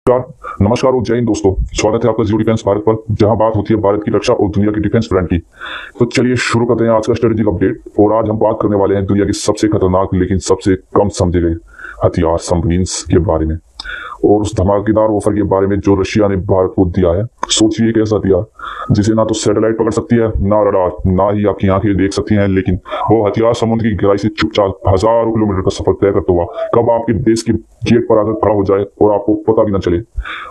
नमस्कार और जय हिंद दोस्तों। स्वागत है आपका जियो डिफेंस भारत पर, जहां बात होती है भारत की रक्षा और दुनिया की डिफेंस ब्रांड की। तो चलिए शुरू करते हैं आज का स्ट्रेटेजिक अपडेट। और आज हम बात करने वाले हैं दुनिया की सबसे खतरनाक लेकिन सबसे कम समझे गए हथियार सबमरीन्स के बारे में, और उस धमाकेदार ऑफर के बारे में जो रशिया ने भारत को दिया है। सोचिए एक ऐसा हथियार जिसे ना तो सैटेलाइट पकड़ सकती है, ना रडार, ना ही आपकी आंखें देख सकती हैं, लेकिन वो हथियार समुद्र की गहराई से चुपचाप हजारों किलोमीटर का सफर तय करता हुआ कब आपके देश के गेट पर आकर खड़ा हो जाए और आपको पता भी न चले।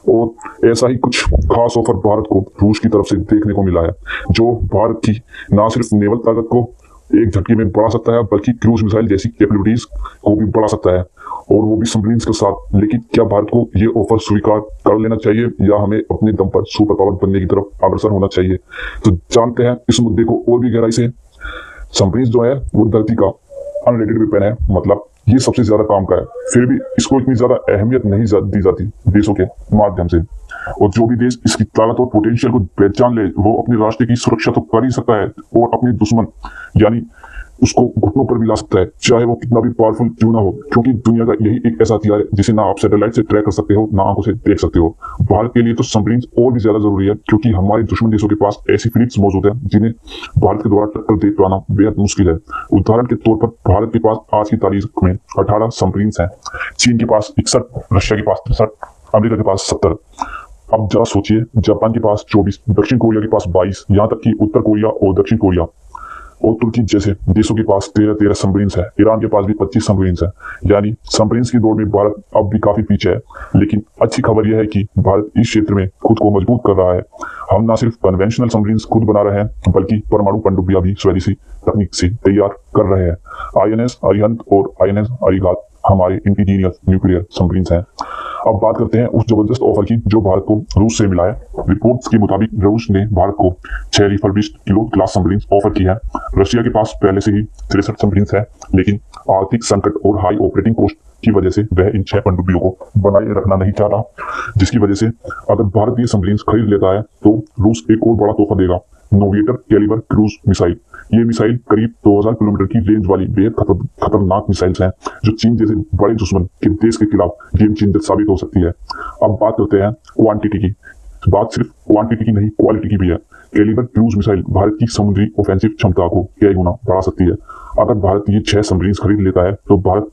और ऐसा ही कुछ खास ऑफर भारत को रूस की तरफ से देखने को मिला है, जो भारत की न सिर्फ नेवल ताकत को एक झटके में बढ़ा सकता है, बल्कि क्रूज मिसाइल जैसी कैपेबिलिटीज को भी बढ़ा सकता है, और वो भी सबमरीन्स के साथ। लेकिन क्या भारत को ये ऑफर स्वीकार कर लेना चाहिए या हमें अपने दम पर सुपर पावर बनने की तरफ अग्रसर होना चाहिए? तो जानते हैं इस मुद्दे को और भी गहराई से। सबमरीन्स जो है वो धरती का अनरेटेड वेपन है, मतलब ये सबसे ज्यादा काम का है, फिर भी इसको इतनी ज्यादा अहमियत नहीं दी जाती देशों के माध्यम से। और जो भी देश इसकी ताकत और पोटेंशियल को पहचान ले, वो अपने राष्ट्र की सुरक्षा तो कर ही सकता है और अपने दुश्मन यानी उसको घुटनों पर भी ला सकता है, चाहे वो कितना भी पावरफुल क्यों ना हो। क्योंकि दुनिया का यही एक ऐसा हथियार है जिसे ना आप सैटेलाइट से ट्रैक कर सकते हो, ना आंखों से देख सकते हो। भारत के लिए तो सबमरीन्स और भी ज्यादा जरूरी है, क्योंकि हमारे दुश्मन देशों के पास ऐसी फ्लीट्स मौजूद है जिन्हें भारत के द्वारा टक्कर दे पाना बेहद मुश्किल है। उदाहरण के तौर पर भारत के पास आज की तारीख में 18 सबमरीन्स हैं, चीन के पास 61, रशिया के पास 63, अमेरिका के पास 70। अब जरा सोचिए, जापान के पास 24, दक्षिण कोरिया के पास 22, यहाँ तक कि उत्तर कोरिया और दक्षिण कोरिया और तुर्की जैसे देशों के पास 13 सबमरीन्स है। ईरान के पास भी 25 सबमरीन्स है। यानी सबमरीन्स की दौड़ में भारत अब भी काफी पीछे है। लेकिन अच्छी खबर यह है कि भारत इस क्षेत्र में खुद को मजबूत कर रहा है। हम न सिर्फ कन्वेंशनल सबमरीन्स खुद बना रहे हैं, बल्कि परमाणु पनडुब्बियां भी स्वदेशी तकनीक से तैयार कर रहे हैं। INS अरिहंत और INS अरिघात हमारे इंडिजीनियस न्यूक्लियर सबमरीन्स हैं। अब बात करते हैं उस जबरदस्त ऑफर की जो भारत को रूस से मिला है। रिपोर्ट्स के मुताबिक रूस ने भारत को 6 refurbished kilo class submarines offer की है। रशिया के पास पहले से ही 63 सबमरीन्स है, लेकिन आर्थिक संकट और हाई ऑपरेटिंग कॉस्ट की वजह से वह इन 6 पनडुब्बियों को बनाए रखना नहीं चाह रहा, जिसकी वजह से अगर भारत ये सबमरीन्स खरीद लेता है तो रूस एक और बड़ा तोहफा देगा, नोविएटर कैलिबर क्रूज मिसाइल। ये मिसाइल करीब 2000 किलोमीटर की रेंज वाली बेहद खतरनाक मिसाइल्स हैं, जो चीन जैसे बड़े दुश्मन के देश के खिलाफ गेम चेंजर साबित हो सकती है। अब बात करते हैं क्वांटिटी की। बात सिर्फ क्वांटिटी की नहीं, क्वालिटी की भी है। कैलिबर क्रूज मिसाइल भारत की समुद्री ऑफेंसिव क्षमता को कई गुना बढ़ा सकती है। अगर भारत ये 6 सबमरीन्स खरीद लेता है तो भारत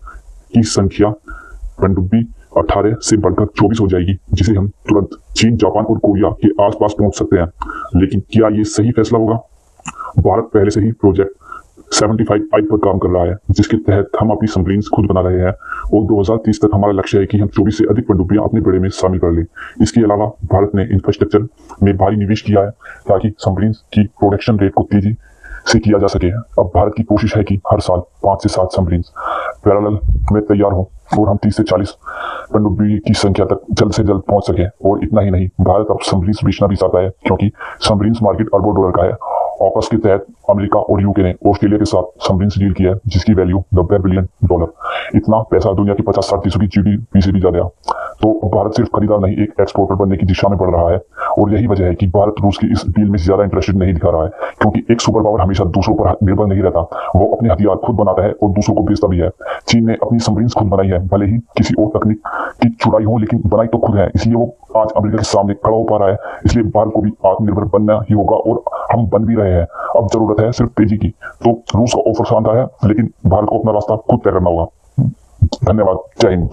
की संख्या पनडुब्बी 18 से बढ़कर 24 हो जाएगी, जिसे हम तुरंत चीन, जापान और कोरिया के आसपास पहुंच सकते हैं। लेकिन क्या ये सही फैसला होगा? भारत पहले से ही प्रोजेक्ट 75I पर काम कर रहा है, जिसके तहत हम अपनी सबमरीन्स खुद बना रहे हैं, और 2030 तक हमारा लक्ष्य है कि हम 24 से अधिक पनडुब्बियां अपने बेड़े में शामिल कर लें। इसके अलावा भारत ने इंफ्रास्ट्रक्चर में भारी निवेश किया है ताकि सबमरीन्स की प्रोडक्शन रेट को तेजी से किया जा सके। अब भारत की कोशिश है कि हर साल 5 से 7 सबमरीन्स पैरेलल में तैयार हो और हम 30 से 40 पनडुब्बी की संख्या तक जल्द से जल्द पहुंच सके। और इतना ही नहीं, भारत अब सबमरीन्स बेचना भी चाहता है, क्योंकि सबमरीन्स मार्केट अरबों डॉलर का है। ऑकस के तहत अमेरिका और यूके ने ऑस्ट्रेलिया के साथ सबमरीन्स डील किया है, जिसकी वैल्यू $90 बिलियन। इतना पैसा दुनिया की 50-60 देशों की GDP से भी ज्यादा है। तो भारत सिर्फ खरीदार नहीं, एक एक्सपोर्टर बनने की दिशा में बढ़ रहा है। और यही वजह है कि भारत रूस की इस डील में ज्यादा इंटरेस्टेड नहीं दिखा रहा है, क्योंकि एक सुपर पावर हमेशा दूसरों पर निर्भर नहीं रहता, वो अपने हथियार खुद बनाता है और दूसरों को बेचता भी है। चीन ने अपनी सबमरीन्स खुद बनाई है, भले ही किसी और तकनीक की चुराई हो, लेकिन बनाई तो खुद है, इसलिए वो आज अमेरिका के सामने खड़ा हो पा रहा है। इसलिए भारत को भी आत्मनिर्भर बनना ही होगा, और हम बन भी रहे हैं। अब जरूरत है सिर्फ तेजी की। तो रूस का ऑफर शानदार है, लेकिन भारत को अपना रास्ता खुद तय करना होगा। धन्यवाद। जय हिंद।